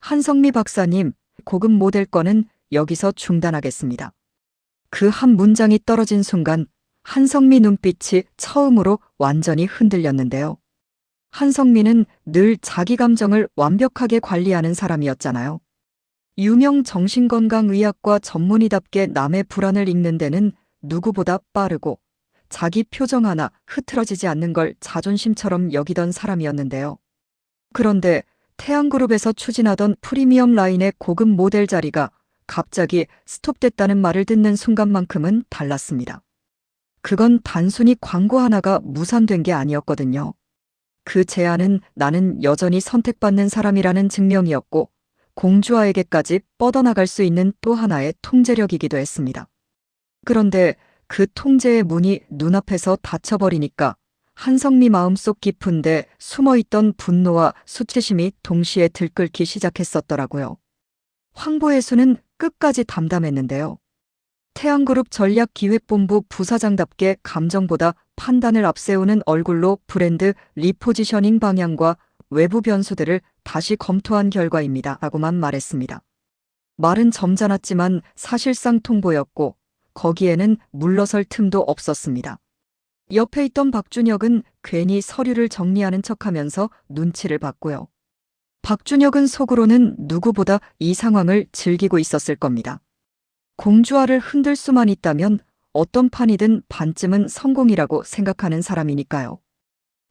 한성미 박사님, 고급 모델 건은 여기서 중단하겠습니다. 그 한 문장이 떨어진 순간 한성미 눈빛이 처음으로 완전히 흔들렸는데요. 한성미는 늘 자기 감정을 완벽하게 관리하는 사람이었잖아요. 유명 정신건강의학과 전문의답게 남의 불안을 읽는 데는 누구보다 빠르고 자기 표정 하나 흐트러지지 않는 걸 자존심처럼 여기던 사람이었는데요. 그런데 태양그룹에서 추진하던 프리미엄 라인의 고급 모델 자리가 갑자기 스톱됐다는 말을 듣는 순간만큼은 달랐습니다. 그건 단순히 광고 하나가 무산된 게 아니었거든요. 그 제안은 나는 여전히 선택받는 사람이라는 증명이었고 공주아에게까지 뻗어나갈 수 있는 또 하나의 통제력이기도 했습니다. 그런데 그 통제의 문이 눈앞에서 닫혀버리니까 한성미 마음속 깊은데 숨어있던 분노와 수치심이 동시에 들끓기 시작했었더라고요. 황보혜수는 끝까지 담담했는데요. 태양그룹 전략기획본부 부사장답게 감정보다 판단을 앞세우는 얼굴로 브랜드 리포지셔닝 방향과 외부 변수들을 다시 검토한 결과입니다. 라고만 말했습니다. 말은 점잖았지만 사실상 통보였고 거기에는 물러설 틈도 없었습니다. 옆에 있던 박준혁은 괜히 서류를 정리하는 척하면서 눈치를 봤고요. 박준혁은 속으로는 누구보다 이 상황을 즐기고 있었을 겁니다. 공주아를 흔들 수만 있다면 어떤 판이든 반쯤은 성공이라고 생각하는 사람이니까요.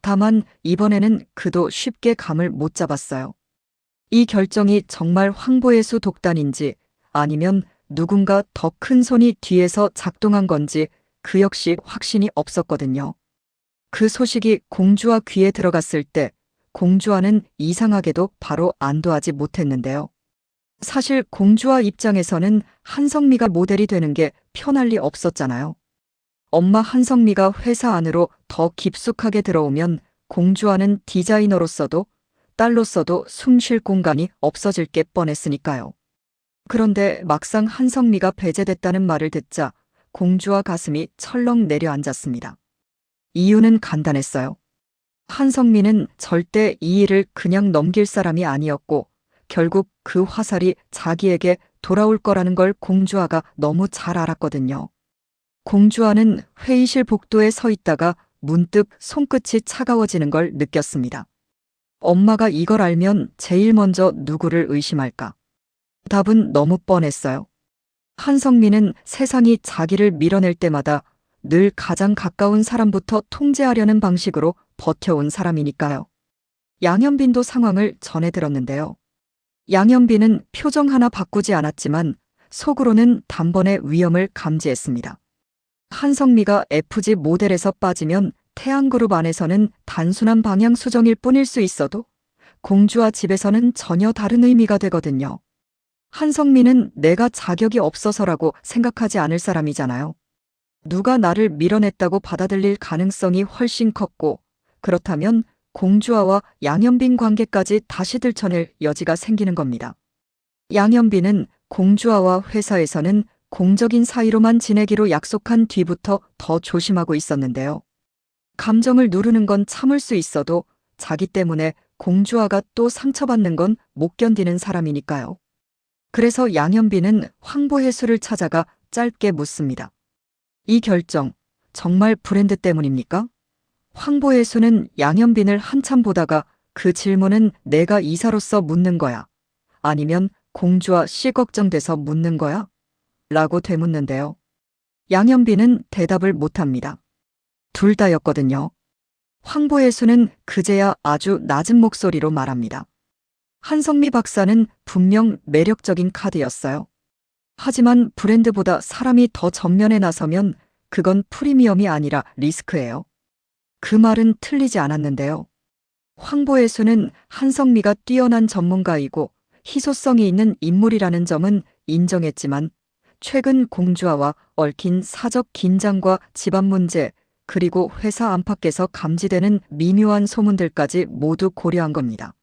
다만 이번에는 그도 쉽게 감을 못 잡았어요. 이 결정이 정말 황보혜수 독단인지 아니면 누군가 더 큰 손이 뒤에서 작동한 건지 그 역시 확신이 없었거든요. 그 소식이 공주아 귀에 들어갔을 때 공주아는 이상하게도 바로 안도하지 못했는데요. 사실 공주아 입장에서는 한성미가 모델이 되는 게 편할 리 없었잖아요. 엄마 한성미가 회사 안으로 더 깊숙하게 들어오면 공주아는 디자이너로서도 딸로서도 숨 쉴 공간이 없어질 게 뻔했으니까요. 그런데 막상 한성미가 배제됐다는 말을 듣자 공주아 가슴이 철렁 내려앉았습니다. 이유는 간단했어요. 한성미는 절대 이 일을 그냥 넘길 사람이 아니었고 결국 그 화살이 자기에게 돌아올 거라는 걸 공주아가 너무 잘 알았거든요. 공주아는 회의실 복도에 서 있다가 문득 손끝이 차가워지는 걸 느꼈습니다. 엄마가 이걸 알면 제일 먼저 누구를 의심할까? 답은 너무 뻔했어요. 한성미는 세상이 자기를 밀어낼 때마다 늘 가장 가까운 사람부터 통제하려는 방식으로 버텨온 사람이니까요. 양현빈도 상황을 전해 들었는데요. 양현빈은 표정 하나 바꾸지 않았지만 속으로는 단번에 위험을 감지했습니다. 한성미가 FG 모델에서 빠지면 태양그룹 안에서는 단순한 방향 수정일 뿐일 수 있어도 공주아 집에서는 전혀 다른 의미가 되거든요. 한성미는 내가 자격이 없어서라고 생각하지 않을 사람이잖아요. 누가 나를 밀어냈다고 받아들일 가능성이 훨씬 컸고 그렇다면 공주아와 양현빈 관계까지 다시 들춰낼 여지가 생기는 겁니다. 양현빈은 공주아와 회사에서는 공적인 사이로만 지내기로 약속한 뒤부터 더 조심하고 있었는데요. 감정을 누르는 건 참을 수 있어도 자기 때문에 공주아가 또 상처받는 건 못 견디는 사람이니까요. 그래서 양현빈은 황보혜수를 찾아가 짧게 묻습니다. 이 결정, 정말 브랜드 때문입니까? 황보혜수는 양현빈을 한참 보다가 그 질문은 내가 이사로서 묻는 거야? 아니면 공주아 씨 걱정돼서 묻는 거야? 라고 되묻는데요. 양현빈은 대답을 못합니다. 둘 다였거든요. 황보혜수는 그제야 아주 낮은 목소리로 말합니다. 한성미 박사는 분명 매력적인 카드였어요. 하지만 브랜드보다 사람이 더 전면에 나서면 그건 프리미엄이 아니라 리스크예요. 그 말은 틀리지 않았는데요. 황보혜수는 한성미가 뛰어난 전문가이고 희소성이 있는 인물이라는 점은 인정했지만 최근 공주아와 얽힌 사적 긴장과 집안 문제 그리고 회사 안팎에서 감지되는 미묘한 소문들까지 모두 고려한 겁니다.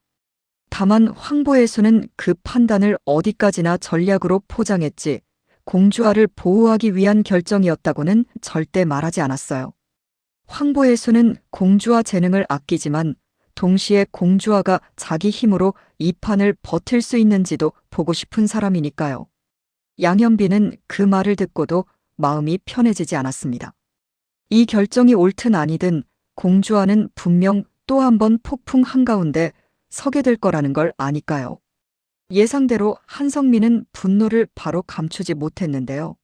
다만 황보혜수는 그 판단을 어디까지나 전략으로 포장했지 공주아를 보호하기 위한 결정이었다고는 절대 말하지 않았어요. 황보혜수는 공주아 재능을 아끼지만 동시에 공주아가 자기 힘으로 이 판을 버틸 수 있는지도 보고 싶은 사람이니까요. 양현빈은 그 말을 듣고도 마음이 편해지지 않았습니다. 이 결정이 옳든 아니든 공주아는 분명 또 한 번 폭풍 한가운데 서게 될 거라는 걸 아니까요. 예상대로 한성민은 분노를 바로 감추지 못했는데요.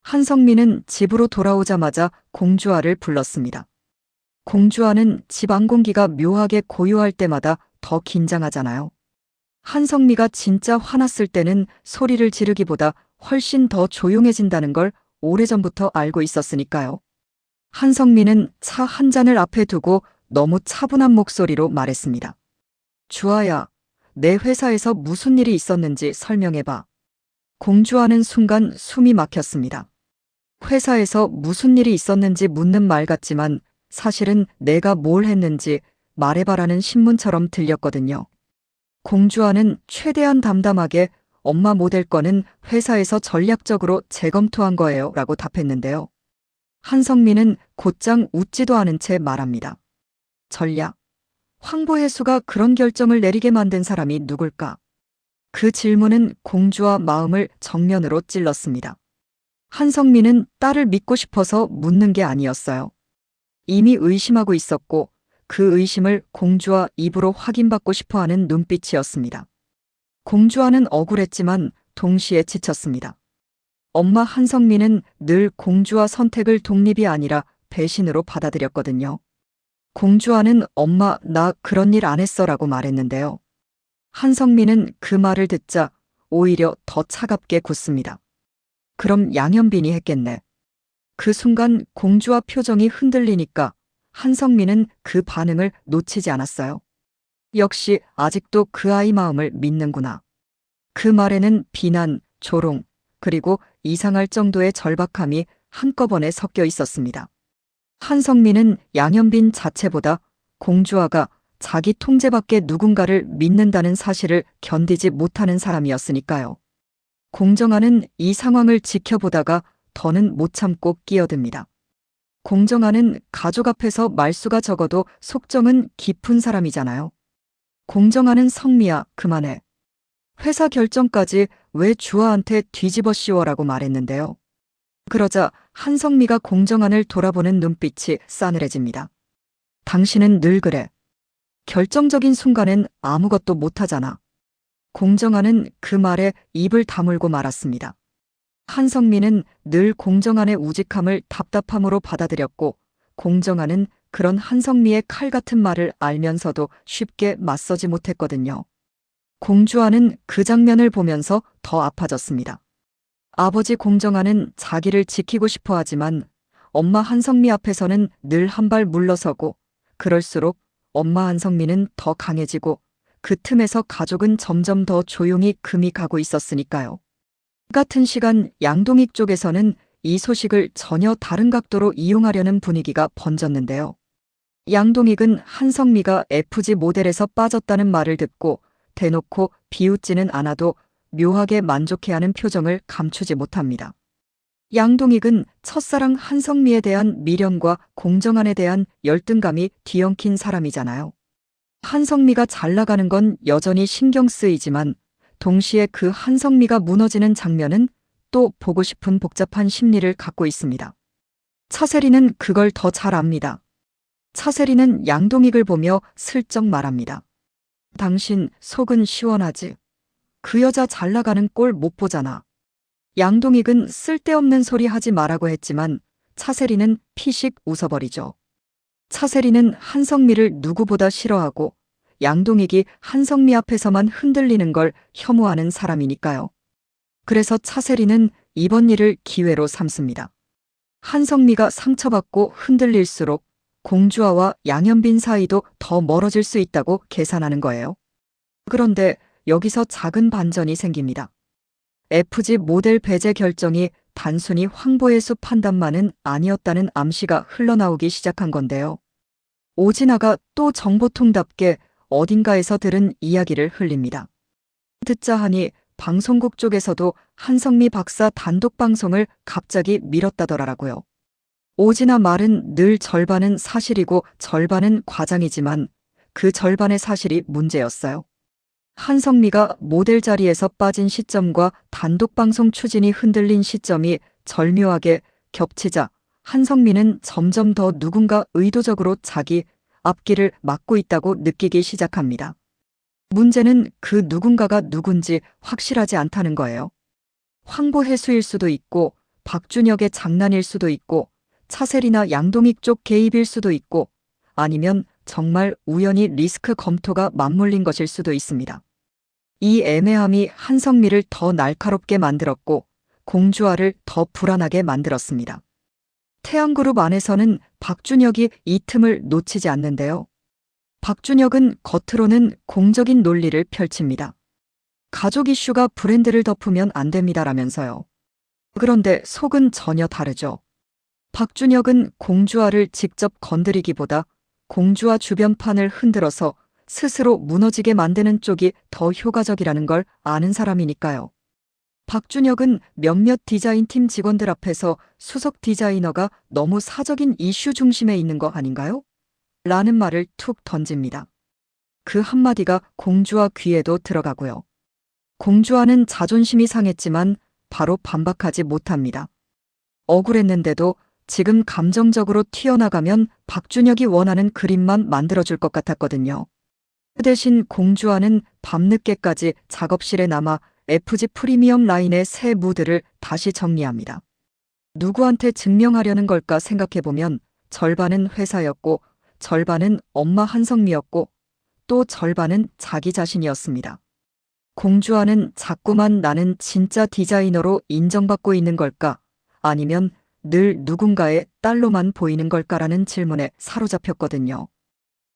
한성민은 집으로 돌아오자마자 공주아를 불렀습니다. 공주아는 집 안공기가 묘하게 고요할 때마다 더 긴장하잖아요. 한성미가 진짜 화났을 때는 소리를 지르기보다 훨씬 더 조용해진다는 걸 오래전부터 알고 있었으니까요. 한성미는 차 한 잔을 앞에 두고 너무 차분한 목소리로 말했습니다. 주아야, 내 회사에서 무슨 일이 있었는지 설명해봐. 공주아는 순간 숨이 막혔습니다. 회사에서 무슨 일이 있었는지 묻는 말 같지만 사실은 내가 뭘 했는지 말해봐라는 신문처럼 들렸거든요. 공주아는 최대한 담담하게 엄마 모델 건은 회사에서 전략적으로 재검토한 거예요 라고 답했는데요. 한성민은 곧장 웃지도 않은 채 말합니다. 전략? 황보혜수가 그런 결정을 내리게 만든 사람이 누굴까? 그 질문은 공주아 마음을 정면으로 찔렀습니다. 한성민은 딸을 믿고 싶어서 묻는 게 아니었어요. 이미 의심하고 있었고 그 의심을 공주아 입으로 확인받고 싶어하는 눈빛이었습니다. 공주아는 억울했지만 동시에 지쳤습니다. 엄마 한성민은 늘 공주아 선택을 독립이 아니라 배신으로 받아들였거든요. 공주아는 엄마 나 그런 일 안 했어라고 말했는데요. 한성민은 그 말을 듣자 오히려 더 차갑게 굳습니다. 그럼 양현빈이 했겠네. 그 순간 공주아 표정이 흔들리니까 한성민은 그 반응을 놓치지 않았어요. 역시 아직도 그 아이 마음을 믿는구나. 그 말에는 비난, 조롱, 그리고 이상할 정도의 절박함이 한꺼번에 섞여 있었습니다. 한성민은 양현빈 자체보다 공주아가 자기 통제 밖에 누군가를 믿는다는 사실을 견디지 못하는 사람이었으니까요. 공정아는 이 상황을 지켜보다가 더는 못 참고 끼어듭니다. 공정아는 가족 앞에서 말수가 적어도 속정은 깊은 사람이잖아요. 공정아는 성미야, 그만해. 회사 결정까지 왜 주아한테 뒤집어 씌워라고 말했는데요. 그러자 한성미가 공정아를 돌아보는 눈빛이 싸늘해집니다. 당신은 늘 그래. 결정적인 순간엔 아무것도 못하잖아. 공정아는 그 말에 입을 다물고 말았습니다. 한성민은 늘 공정한의 우직함을 답답함으로 받아들였고 공정한은 그런 한성미의 칼 같은 말을 알면서도 쉽게 맞서지 못했거든요. 공주아는 그 장면을 보면서 더 아파졌습니다. 아버지 공정한은 자기를 지키고 싶어 하지만 엄마 한성미 앞에서는 늘 한 발 물러서고 그럴수록 엄마 한성미는 더 강해지고 그 틈에서 가족은 점점 더 조용히 금이 가고 있었으니까요. 같은 시간 양동익 쪽에서는 이 소식을 전혀 다른 각도로 이용하려는 분위기가 번졌는데요. 양동익은 한성미가 FG 모델에서 빠졌다는 말을 듣고 대놓고 비웃지는 않아도 묘하게 만족해하는 표정을 감추지 못합니다. 양동익은 첫사랑 한성미에 대한 미련과 공정한에 대한 열등감이 뒤엉킨 사람이잖아요. 한성미가 잘 나가는 건 여전히 신경 쓰이지만 동시에 그 한성미가 무너지는 장면은 또 보고 싶은 복잡한 심리를 갖고 있습니다. 차세리는 그걸 더 잘 압니다. 차세리는 양동익을 보며 슬쩍 말합니다. 당신 속은 시원하지? 그 여자 잘 나가는 꼴 못 보잖아. 양동익은 쓸데없는 소리 하지 말라고 했지만 차세리는 피식 웃어버리죠. 차세리는 한성미를 누구보다 싫어하고 양동익이 한성미 앞에서만 흔들리는 걸 혐오하는 사람이니까요. 그래서 차세리는 이번 일을 기회로 삼습니다. 한성미가 상처받고 흔들릴수록 공주아와 양현빈 사이도 더 멀어질 수 있다고 계산하는 거예요. 그런데 여기서 작은 반전이 생깁니다. FG 모델 배제 결정이 단순히 황보혜수 판단만은 아니었다는 암시가 흘러나오기 시작한 건데요. 오진아가 또 정보통답게 어딘가에서 들은 이야기를 흘립니다. 듣자 하니 방송국 쪽에서도 한성미 박사 단독 방송을 갑자기 미뤘다더라고요. 오진아 말은 늘 절반은 사실이고 절반은 과장이지만 그 절반의 사실이 문제였어요. 한성미가 모델 자리에서 빠진 시점과 단독방송 추진이 흔들린 시점이 절묘하게 겹치자 한성미는 점점 더 누군가 의도적으로 자기 앞길을 막고 있다고 느끼기 시작합니다. 문제는 그 누군가가 누군지 확실하지 않다는 거예요. 황보혜수일 수도 있고 박준혁의 장난일 수도 있고 차세리나 양동익 쪽 개입일 수도 있고 아니면 정말 우연히 리스크 검토가 맞물린 것일 수도 있습니다. 이 애매함이 한성미를 더 날카롭게 만들었고 공주화를 더 불안하게 만들었습니다. 태양그룹 안에서는 박준혁이 이 틈을 놓치지 않는데요. 박준혁은 겉으로는 공적인 논리를 펼칩니다. 가족 이슈가 브랜드를 덮으면 안 됩니다라면서요. 그런데 속은 전혀 다르죠. 박준혁은 공주화를 직접 건드리기보다 공주화 주변판을 흔들어서 스스로 무너지게 만드는 쪽이 더 효과적이라는 걸 아는 사람이니까요. 박준혁은 몇몇 디자인팀 직원들 앞에서 수석 디자이너가 너무 사적인 이슈 중심에 있는 거 아닌가요? 라는 말을 툭 던집니다. 그 한마디가 공주화 귀에도 들어가고요. 공주화는 자존심이 상했지만 바로 반박하지 못합니다. 억울했는데도 지금 감정적으로 튀어나가면 박준혁이 원하는 그림만 만들어줄 것 같았거든요. 그 대신 공주화는 밤늦게까지 작업실에 남아 FG 프리미엄 라인의 새 무드를 다시 정리합니다. 누구한테 증명하려는 걸까 생각해보면 절반은 회사였고 절반은 엄마 한성미였고 또 절반은 자기 자신이었습니다. 공주화는 자꾸만 나는 진짜 디자이너로 인정받고 있는 걸까? 아니면 늘 누군가의 딸로만 보이는 걸까라는 질문에 사로잡혔거든요.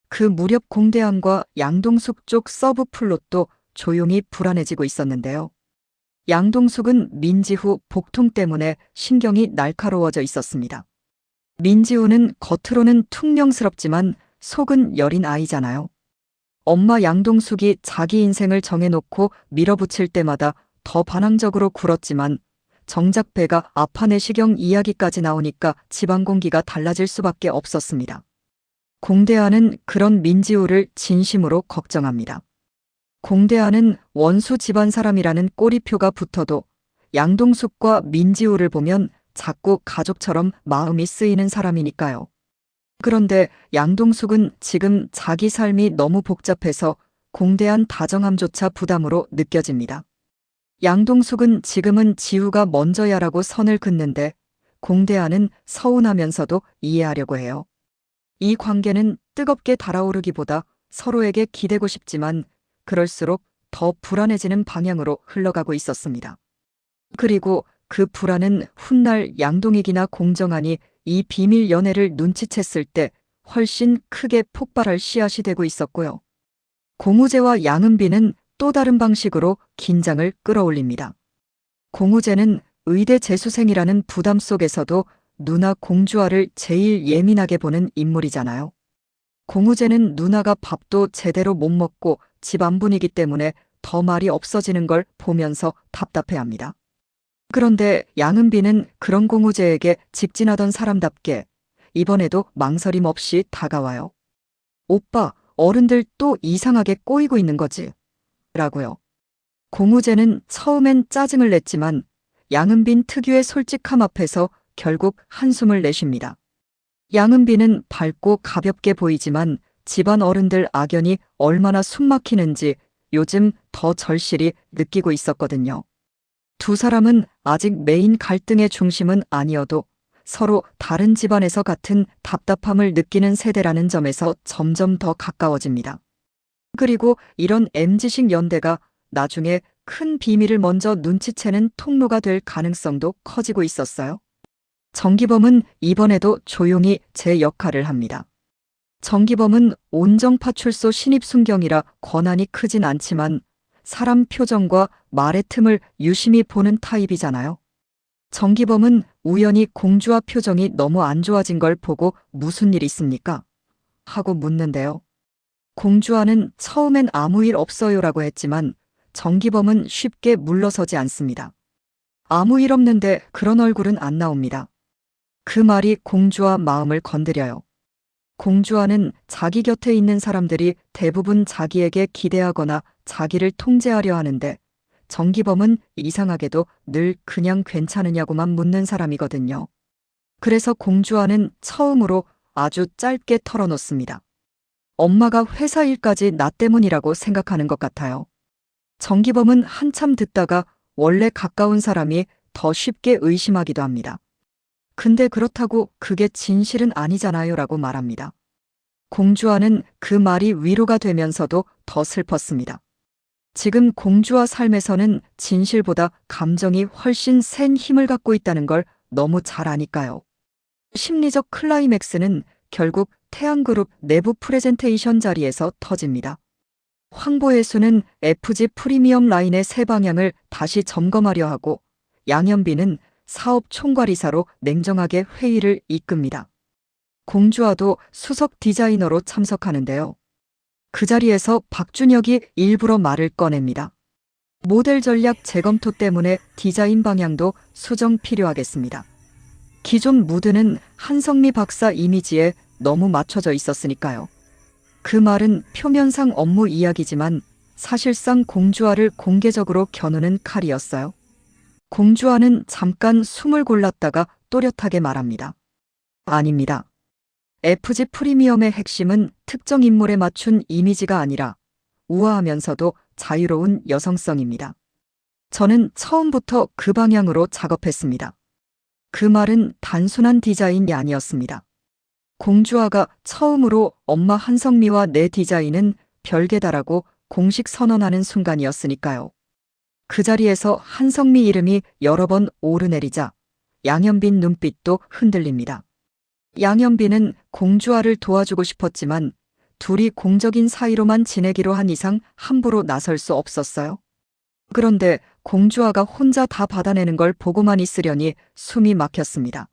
그 무렵 공대안과 양동숙 쪽 서브 플롯도 조용히 불안해지고 있었는데요. 양동숙은 민지후 복통 때문에 신경이 날카로워져 있었습니다. 민지우는 겉으로는 퉁명스럽지만 속은 여린 아이잖아요. 엄마 양동숙이 자기 인생을 정해놓고 밀어붙일 때마다 더 반항적으로 굴었지만 정작 배가 아파내시경 이야기까지 나오니까 집안 공기가 달라질 수밖에 없었습니다. 공대안은 그런 민지우를 진심으로 걱정합니다. 공대안은 원수 집안 사람이라는 꼬리표가 붙어도 양동숙과 민지우를 보면 자꾸 가족처럼 마음이 쓰이는 사람이니까요. 그런데 양동숙은 지금 자기 삶이 너무 복잡해서 공대한 다정함조차 부담으로 느껴집니다. 양동숙은 지금은 지우가 먼저야라고 선을 긋는데 공대안은 서운하면서도 이해하려고 해요. 이 관계는 뜨겁게 달아오르기보다 서로에게 기대고 싶지만 그럴수록 더 불안해지는 방향으로 흘러가고 있었습니다. 그리고 그 불안은 훗날 양동익이나 공정한이 이 비밀 연애를 눈치챘을 때 훨씬 크게 폭발할 씨앗이 되고 있었고요. 공우재와 양은비는 또 다른 방식으로 긴장을 끌어올립니다. 공우재는 의대 재수생이라는 부담 속에서도 누나 공주화를 제일 예민하게 보는 인물이잖아요. 공우재는 누나가 밥도 제대로 못 먹고 집안 분위기 때문에 더 말이 없어지는 걸 보면서 답답해합니다. 그런데 양은비는 그런 공우재에게 직진하던 사람답게 이번에도 망설임 없이 다가와요. 오빠, 어른들 또 이상하게 꼬이고 있는 거지? 라고요. 공우재는 처음엔 짜증을 냈지만 양은빈 특유의 솔직함 앞에서 결국 한숨을 내쉽니다. 양은비는 밝고 가볍게 보이지만 집안 어른들 악연이 얼마나 숨막히는지 요즘 더 절실히 느끼고 있었거든요. 두 사람은 아직 메인 갈등의 중심은 아니어도 서로 다른 집안에서 같은 답답함을 느끼는 세대라는 점에서 점점 더 가까워집니다. 그리고 이런 MZ식 연대가 나중에 큰 비밀을 먼저 눈치채는 통로가 될 가능성도 커지고 있었어요. 정기범은 이번에도 조용히 제 역할을 합니다. 정기범은 온정파출소 신입 순경이라 권한이 크진 않지만 사람 표정과 말의 틈을 유심히 보는 타입이잖아요. 정기범은 우연히 공주와 표정이 너무 안 좋아진 걸 보고 무슨 일 있습니까? 하고 묻는데요. 공주와는 처음엔 아무 일 없어요라고 했지만 정기범은 쉽게 물러서지 않습니다. 아무 일 없는데 그런 얼굴은 안 나옵니다. 그 말이 공주와 마음을 건드려요. 공주와는 자기 곁에 있는 사람들이 대부분 자기에게 기대하거나 자기를 통제하려 하는데 정기범은 이상하게도 늘 그냥 괜찮으냐고만 묻는 사람이거든요. 그래서 공주와는 처음으로 아주 짧게 털어놓습니다. 엄마가 회사 일까지 나 때문이라고 생각하는 것 같아요. 정기범은 한참 듣다가 원래 가까운 사람이 더 쉽게 의심하기도 합니다. 근데 그렇다고 그게 진실은 아니잖아요 라고 말합니다. 공주와는 그 말이 위로가 되면서도 더 슬펐습니다. 지금 공주와 삶에서는 진실보다 감정이 훨씬 센 힘을 갖고 있다는 걸 너무 잘 아니까요. 심리적 클라이맥스는 결국 태양그룹 내부 프레젠테이션 자리에서 터집니다. 황보혜수는 FG 프리미엄 라인의 새 방향을 다시 점검하려 하고 양현빈은 사업 총괄이사로 냉정하게 회의를 이끕니다. 공주와도 수석 디자이너로 참석하는데요. 그 자리에서 박준혁이 일부러 말을 꺼냅니다. 모델 전략 재검토 때문에 디자인 방향도 수정 필요하겠습니다. 기존 무드는 한성미 박사 이미지에 너무 맞춰져 있었으니까요. 그 말은 표면상 업무 이야기지만 사실상 공주와를 공개적으로 겨누는 칼이었어요. 공주와는 잠깐 숨을 골랐다가 또렷하게 말합니다. 아닙니다. FG 프리미엄의 핵심은 특정 인물에 맞춘 이미지가 아니라 우아하면서도 자유로운 여성성입니다. 저는 처음부터 그 방향으로 작업했습니다. 그 말은 단순한 디자인이 아니었습니다. 공주아가 처음으로 엄마 한성미와 내 디자인은 별개다라고 공식 선언하는 순간이었으니까요. 그 자리에서 한성미 이름이 여러 번 오르내리자 양현빈 눈빛도 흔들립니다. 양현빈은 공주아를 도와주고 싶었지만 둘이 공적인 사이로만 지내기로 한 이상 함부로 나설 수 없었어요. 그런데 공주아가 혼자 다 받아내는 걸 보고만 있으려니 숨이 막혔습니다.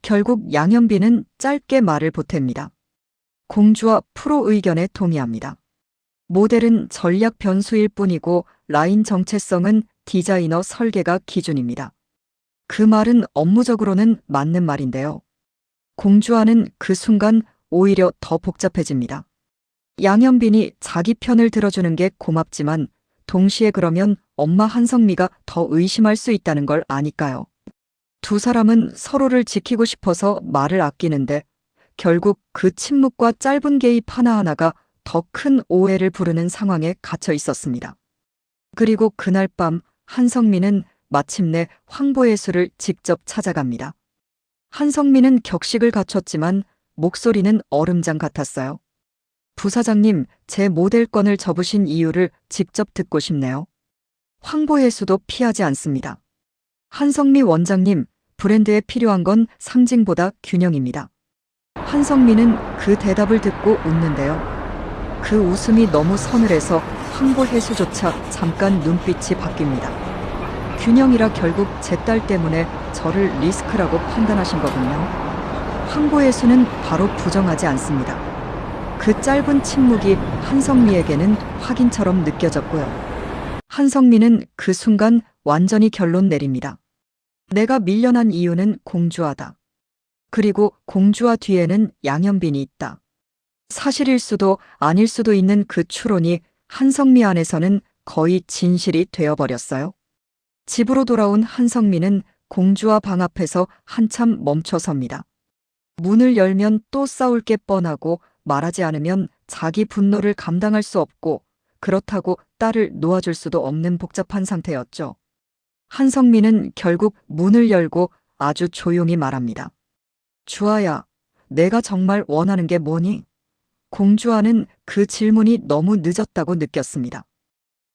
결국 양현빈은 짧게 말을 보탭니다. 공주아 프로 의견에 동의합니다. 모델은 전략 변수일 뿐이고 라인 정체성은 디자이너 설계가 기준입니다. 그 말은 업무적으로는 맞는 말인데요. 공주아는 그 순간 오히려 더 복잡해집니다. 양현빈이 자기 편을 들어주는 게 고맙지만 동시에 그러면 엄마 한성미가 더 의심할 수 있다는 걸 아니까요. 두 사람은 서로를 지키고 싶어서 말을 아끼는데 결국 그 침묵과 짧은 개입 하나하나가 더 큰 오해를 부르는 상황에 갇혀 있었습니다. 그리고 그날 밤 한성미는 마침내 황보혜수를 직접 찾아갑니다. 한성미는 격식을 갖췄지만 목소리는 얼음장 같았어요. 부사장님, 제 모델권을 접으신 이유를 직접 듣고 싶네요. 황보혜수도 피하지 않습니다. 한성미 원장님, 브랜드에 필요한 건 상징보다 균형입니다. 한성미는 그 대답을 듣고 웃는데요. 그 웃음이 너무 서늘해서 황보혜수조차 잠깐 눈빛이 바뀝니다. 균형이라 결국 제 딸 때문에 저를 리스크라고 판단하신 거군요. 황보혜수는 바로 부정하지 않습니다. 그 짧은 침묵이 한성미에게는 확인처럼 느껴졌고요. 한성미는 그 순간 완전히 결론 내립니다. 내가 밀려난 이유는 공주아다. 그리고 공주아 뒤에는 양현빈이 있다. 사실일 수도 아닐 수도 있는 그 추론이 한성미 안에서는 거의 진실이 되어버렸어요. 집으로 돌아온 한성미는 공주아 방 앞에서 한참 멈춰섭니다. 문을 열면 또 싸울 게 뻔하고 말하지 않으면 자기 분노를 감당할 수 없고 그렇다고 딸을 놓아줄 수도 없는 복잡한 상태였죠. 한성미는 결국 문을 열고 아주 조용히 말합니다. 주아야, 내가 정말 원하는 게 뭐니? 공주아는 그 질문이 너무 늦었다고 느꼈습니다.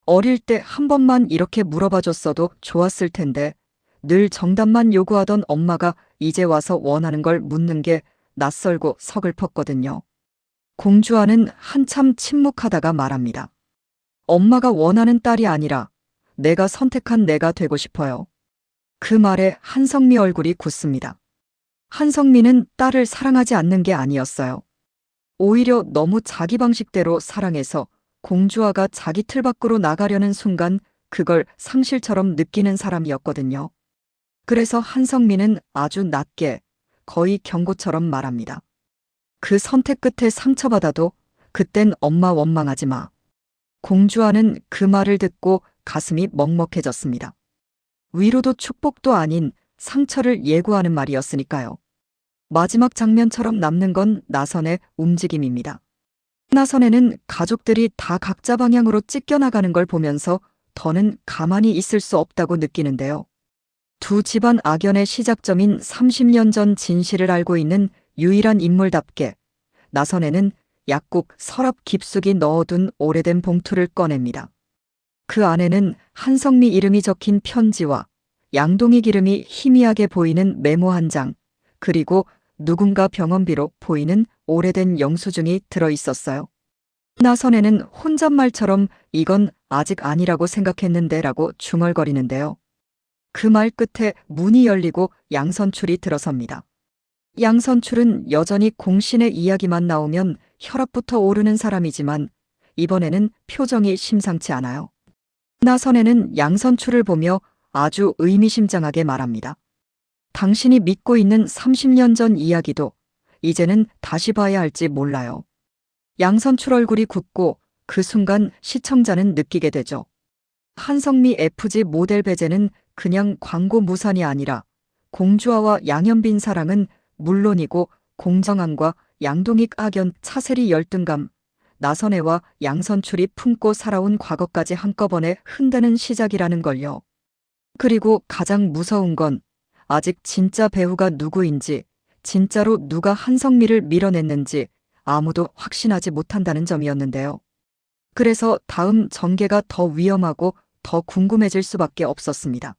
어릴 때 한 번만 이렇게 물어봐줬어도 좋았을 텐데 늘 정답만 요구하던 엄마가 이제 와서 원하는 걸 묻는 게 낯설고 서글펐거든요. 공주아는 한참 침묵하다가 말합니다. 엄마가 원하는 딸이 아니라 내가 선택한 내가 되고 싶어요. 그 말에 한성미 얼굴이 굳습니다. 한성미는 딸을 사랑하지 않는 게 아니었어요. 오히려 너무 자기 방식대로 사랑해서 공주아가 자기 틀 밖으로 나가려는 순간 그걸 상실처럼 느끼는 사람이었거든요. 그래서 한성미는 아주 낮게, 거의 경고처럼 말합니다. 그 선택 끝에 상처받아도 그땐 엄마 원망하지 마. 공주와는 그 말을 듣고 가슴이 먹먹해졌습니다. 위로도 축복도 아닌 상처를 예고하는 말이었으니까요. 마지막 장면처럼 남는 건 나선의 움직임입니다. 나선에는 가족들이 다 각자 방향으로 찢겨나가는 걸 보면서 더는 가만히 있을 수 없다고 느끼는데요. 두 집안 악연의 시작점인 30년 전 진실을 알고 있는 유일한 인물답게 나선에는 약국 서랍 깊숙이 넣어둔 오래된 봉투를 꺼냅니다. 그 안에는 한성미 이름이 적힌 편지와 양동이 기름이 희미하게 보이는 메모 한 장, 그리고 누군가 병원비로 보이는 오래된 영수증이 들어 있었어요. 나선에는 혼잣말처럼 이건 아직 아니라고 생각했는데 라고 중얼거리는데요. 그 말 끝에 문이 열리고 양선출이 들어섭니다. 양선출은 여전히 공신의 이야기만 나오면 혈압부터 오르는 사람이지만 이번에는 표정이 심상치 않아요. 나선에는 양선출을 보며 아주 의미심장하게 말합니다. 당신이 믿고 있는 30년 전 이야기도 이제는 다시 봐야 할지 몰라요. 양선출 얼굴이 굳고 그 순간 시청자는 느끼게 되죠. 한성미 FG 모델 배제는 그냥 광고 무산이 아니라 공주아와 양현빈 사랑은 물론이고 공정함과 양동익 악연 차세리 열등감, 나선애와 양선출이 품고 살아온 과거까지 한꺼번에 흔드는 시작이라는 걸요. 그리고 가장 무서운 건 아직 진짜 배우가 누구인지, 진짜로 누가 한성미를 밀어냈는지 아무도 확신하지 못한다는 점이었는데요. 그래서 다음 전개가 더 위험하고 더 궁금해질 수밖에 없었습니다.